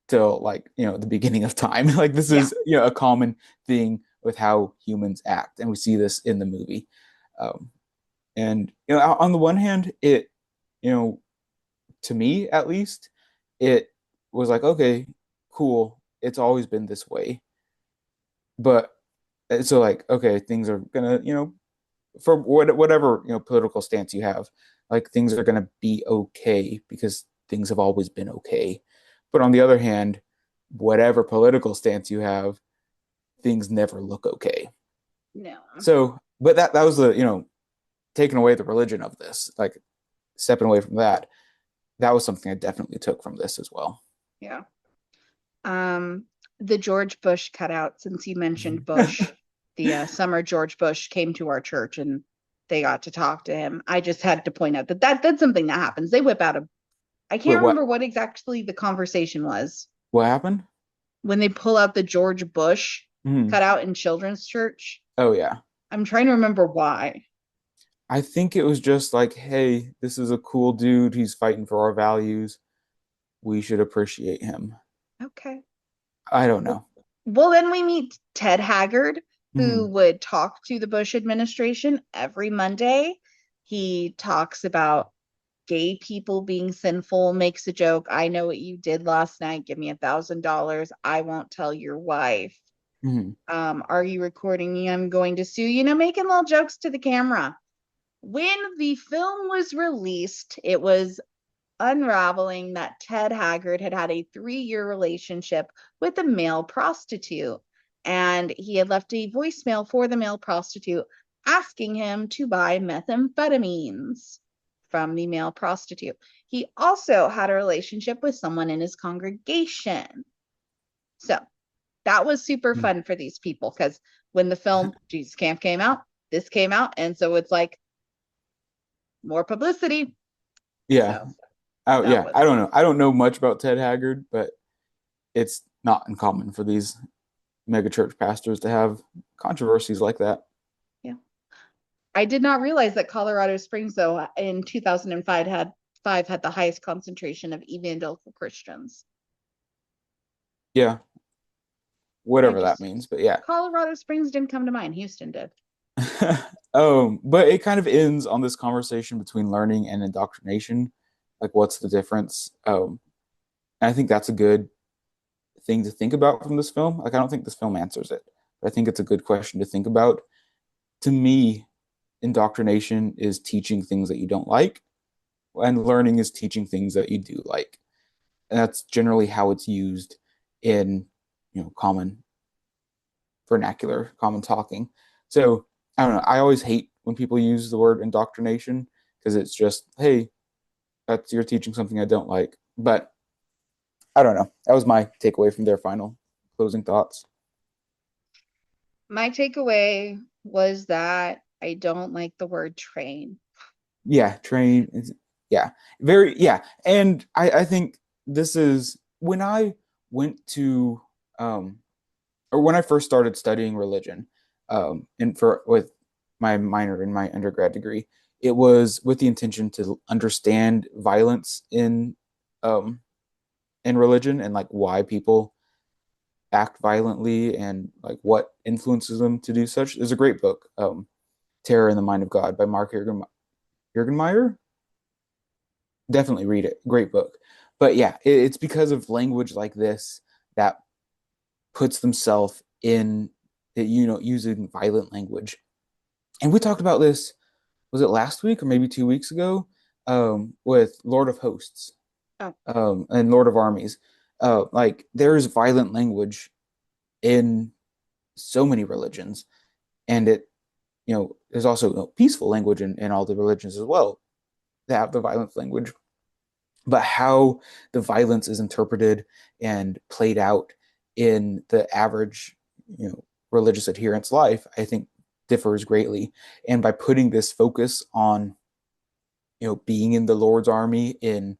till like, the beginning of time. Like this Yeah. is, a common thing with how humans act. And we see this in the movie. Um, And on the one hand, you know, to me at least, it was like, okay, cool. It's always been this way. But so like, okay, things are gonna, for whatever, political stance you have, like things are gonna be okay because things have always been okay. But on the other hand, whatever political stance you have, things never look okay. No. So, but that was the, taking away the religion of this, like stepping away from that, that was something I definitely took from this as well. Yeah. Um, the George Bush cutout, since you mentioned Bush, the summer George Bush came to our church and they got to talk to him. I just had to point out that's something that happens. They whip out a, I Wait, can't remember what exactly the conversation was what happened? when they pull out the George Bush. Mhm. cut out in children's church. Oh yeah. I'm trying to remember why. I think it was just like, hey, this is a cool dude. He's fighting for our values. We should appreciate him. Okay. I don't Well, know. well, then we meet Ted Haggard, who Mhm. would talk to the Bush administration every Monday. He talks about gay people being sinful, makes a joke. I know what you did last night. Give me $1,000. I won't tell your wife. Mhm. Are you recording me? I'm going to sue you. You know, making little jokes to the camera. When the film was released, it was unraveling that Ted Haggard had had a 3-year relationship with a male prostitute. And he had left a voicemail for the male prostitute asking him to buy methamphetamines from the male prostitute. He also had a relationship with someone in his congregation. So that was super Mhm. fun for these people because when the film Jesus Camp came out, this came out. And so it's like more publicity. Yeah. So Oh that yeah. was, I don't know. I don't know much about Ted Haggard, but it's not uncommon for these mega church pastors to have controversies like that. yeah. I did not realize that Colorado Springs, though, in 2005 had the highest concentration of evangelical Christians. Yeah, I whatever that just means, but yeah. Colorado Springs didn't come to mind. Houston did. But it kind of ends on this conversation between learning and indoctrination. Like, what's the difference? And I think that's a good thing to think about from this film. Like, I don't think this film answers it, but I think it's a good question to think about. To me, indoctrination is teaching things that you don't like, and learning is teaching things that you do like. And that's generally how it's used in, common vernacular, common talking. So I don't know. I always hate when people use the word indoctrination because it's just, hey, that's you're teaching something I don't like. But I don't know. That was my takeaway from their final closing thoughts. My takeaway was that I don't like the word train. Yeah, train is yeah, very yeah. And I think this is when I went to or when I first started studying religion, and for with my minor in my undergrad degree, it was with the intention to understand violence um, in religion and like why people act violently and like what influences them to do such. There's a great book, "Terror in the Mind of God" by Mark Jürgenmeyer. Definitely read it. Great book. But yeah, it's because of language like this that puts themselves in using violent language. And we talked about this, was it last week or maybe 2 weeks ago, with Lord of Hosts, Oh, and Lord of Armies. Like there's violent language in so many religions, and there's also peaceful language in all the religions as well that have the violent language. But how the violence is interpreted and played out in the average, religious adherent's life, I think differs greatly. And by putting this focus on, being in the Lord's army in,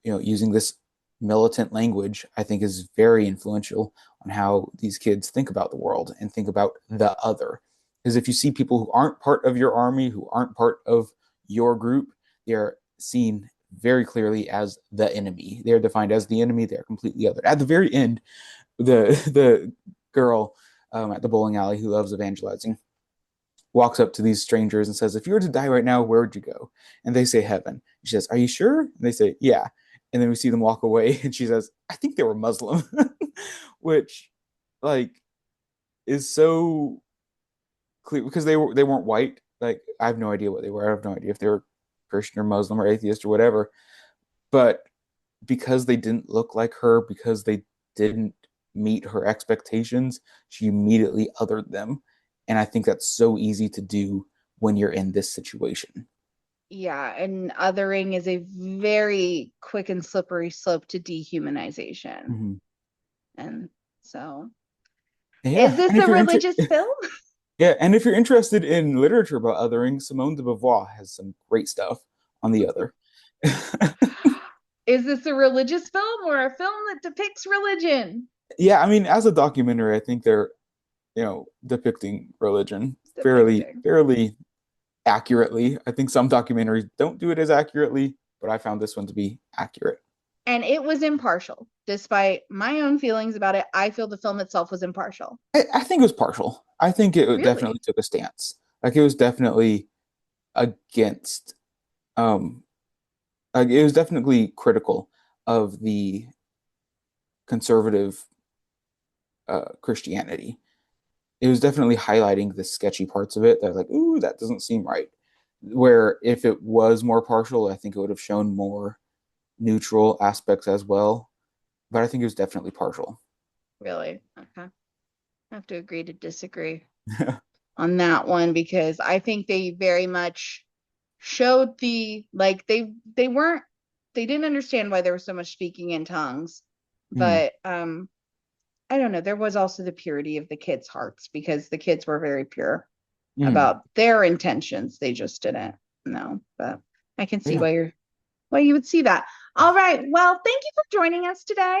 using this militant language, I think is very influential on how these kids think about the world and think about the other. Because if you see people who aren't part of your army, who aren't part of your group, they're seen very clearly as the enemy. They're defined as the enemy. They're completely other. At the very end, the girl at the bowling alley who loves evangelizing walks up to these strangers and says, "If you were to die right now, where would you go?" And they say, "Heaven." She says, "Are you sure?" And they say, "Yeah." And then we see them walk away, and she says, "I think they were Muslim," which, like, is so clear because they weren't white. Like, I have no idea what they were. I have no idea if they were Christian or Muslim or atheist or whatever. But because they didn't look like her, because they didn't meet her expectations, she immediately othered them. And I think that's so easy to do when you're in this situation. yeah. And othering is a very quick and slippery slope to dehumanization. Mm-hmm. And so, is Yeah, this and if a you're religious film? yeah, and if you're interested in literature about othering, Simone de Beauvoir has some great stuff on the other. Is this a religious film or a film that depicts religion? Yeah, I mean, as a documentary, I think they're depicting religion fairly depicting. fairly accurately. I think some documentaries don't do it as accurately, but I found this one to be accurate. And it was impartial. Despite my own feelings about it, I feel the film itself was impartial. I think it was partial. I think it definitely Really? took a stance. Like it was definitely against it was definitely critical of the conservative Christianity. It was definitely highlighting the sketchy parts of it that like, ooh, that doesn't seem right. Where if it was more partial, I think it would have shown more neutral aspects as well. But I think it was definitely partial. Really? Okay. I have to agree to disagree on that one because I think they very much showed the like they weren't they didn't understand why there was so much speaking in tongues. Mm, But I don't know, there was also the purity of the kids' hearts because the kids were very pure mm, about their intentions. They just didn't know. But I can see yeah, why you would see that. All right. Well, thank you for joining us today.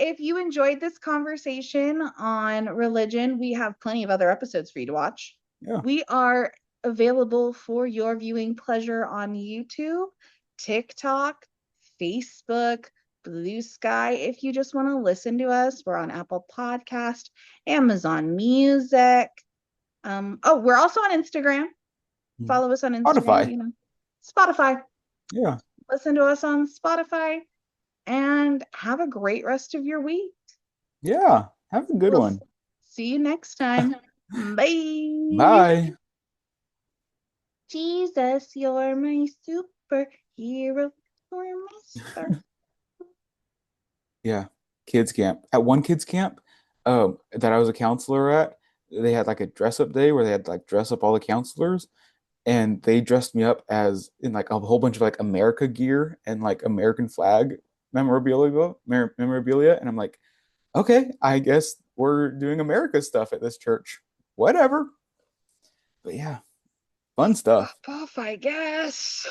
If you enjoyed this conversation on religion, we have plenty of other episodes for you to watch. yeah. We are available for your viewing pleasure on YouTube, TikTok, Facebook, Bluesky. If you just want to listen to us, we're on Apple Podcast, Amazon Music. Oh, we're also on Instagram. Mm. Follow us on Instagram, Spotify. Spotify. Yeah, Listen to us on Spotify and have a great rest of your week. yeah. Have a good We'll one. see you next time. Bye. Bye. Jesus, you're my superhero. You're my star. Yeah, kids camp. At one kids camp, that I was a counselor at, they had like a dress up day where they had like dress up all the counselors, and they dressed me up as in like a whole bunch of like America gear and like American flag memorabilia, and I'm like, okay, I guess we're doing America stuff at this church. Whatever. But yeah, fun stuff. Pop off, I guess.